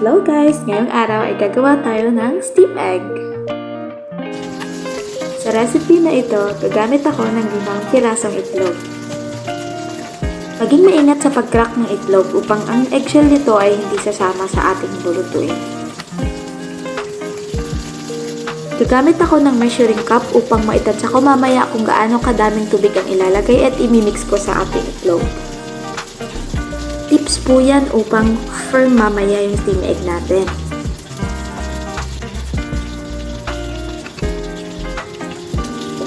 Hello guys! Ngayong araw ay gagawa tayo ng steam egg. Sa recipe na ito, gagamit ako ng 5 pirasong itlog. Maging maingat sa pag-crack ng itlog upang ang eggshell nito ay hindi sasama sa ating lulutuin. Gagamit ako ng measuring cup upang maitansya ko mamaya kung gaano kadaming tubig ang ilalagay at imimix ko sa ating itlog. Tips po yan upang firm mamaya yung steam egg natin.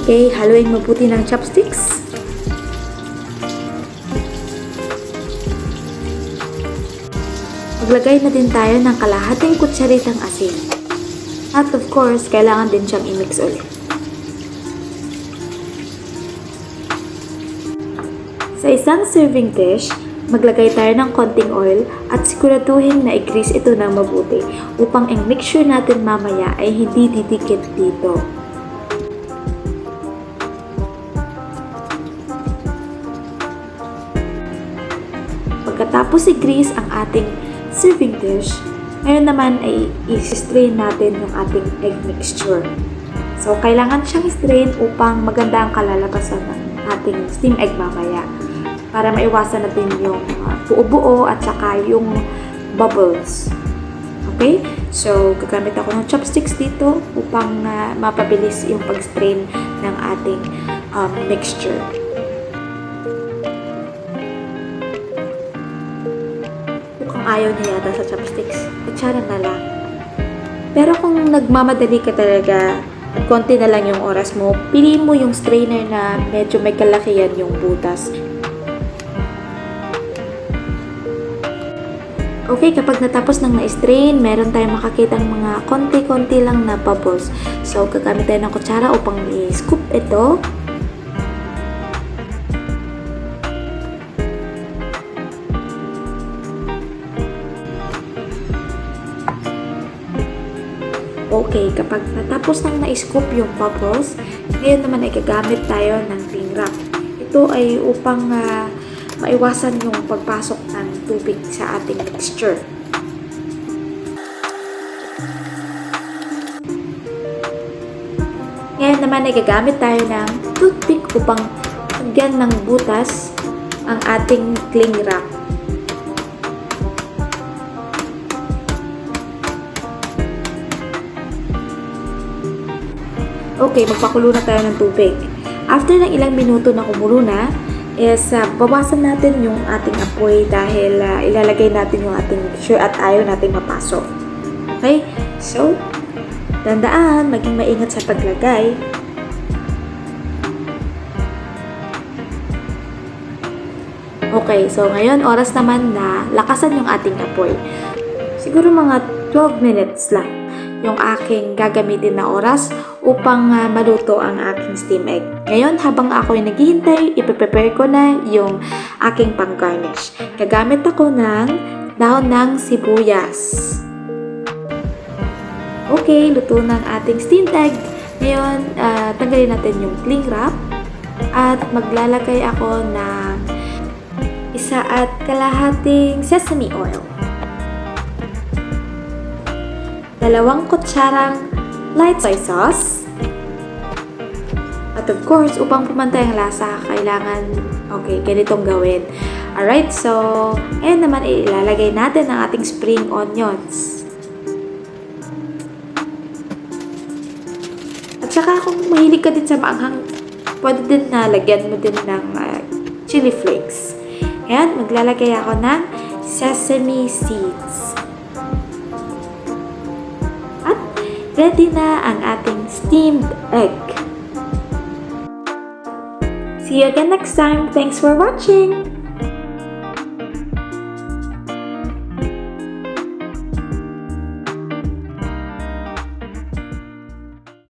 Okay, haluin mabuti ng chopsticks. Maglagay na din tayo ng kalahating kutsaritang asin. At of course, kailangan din siyang i-mix ulit. Sa isang serving dish, maglagay tayo ng konting oil at siguraduhin na i-grease ito ng mabuti upang ang mixture natin mamaya ay hindi didikit dito. Pagkatapos i-grease ang ating serving dish, ngayon naman ay i-strain natin yung ating egg mixture. So, kailangan siyang strain upang maganda ang kalalabasan ng ating steam egg mamaya, para maiwasan natin yung buo-buo at saka yung bubbles. Okay? So, gagamit ako ng chopsticks dito upang mapabilis yung pag-strain ng ating mixture. Mukhang ayaw niya yata sa chopsticks. Kutsara na lang. Pero kung nagmamadali ka talaga at konti na lang yung oras mo, piliin mo yung strainer na medyo may kalakihan yung butas. Okay, kapag natapos nang na-strain, meron tayong makakitang mga konti-konti lang na bubbles. So, gagamit tayo ng kutsara upang i-scoop ito. Okay, kapag natapos nang na-scoop yung bubbles, ngayon naman ay gagamit tayo ng cling wrap. Ito ay upang maiwasan yung pagpasok ng tubig sa ating mixture. Ngayon naman ay gagamit tayo ng toothpick upang lagyan ng butas ang ating cling wrap. Okay, magpakulo na tayo ng tubig. After ng ilang minuto na kumulo na, is bawasan natin yung ating apoy dahil ilalagay natin yung ating mixture at ayaw natin mapasok. Okay? So, tandaan, maging maingat sa paglagay. Okay, so ngayon oras naman na lakasan yung ating apoy. Siguro mga 12 minutes lang yung aking gagamitin na oras upang maluto ang aking steam egg. Ngayon, habang ako ay naghihintay, ipe-prepare ko na yung aking pang-garnish. Gagamit ako ng dahon ng sibuyas. Okay, luto ng ating steamed egg. Ngayon, tanggalin natin yung cling wrap at maglalagay ako ng 1.5 sesame oil. 2 kutsarang light soy sauce. At of course, upang pumantay ang lasa, kailangan, ganitong gawin. Alright, so, ngayon naman ilalagay natin ang ating spring onions. At saka kung mahilig ka din sa maanghang, pwede din na lagyan mo din ng chili flakes. Ngayon, maglalagay ako ng sesame seeds. Ready na ang ating steamed egg. See you again next time. Thanks for watching!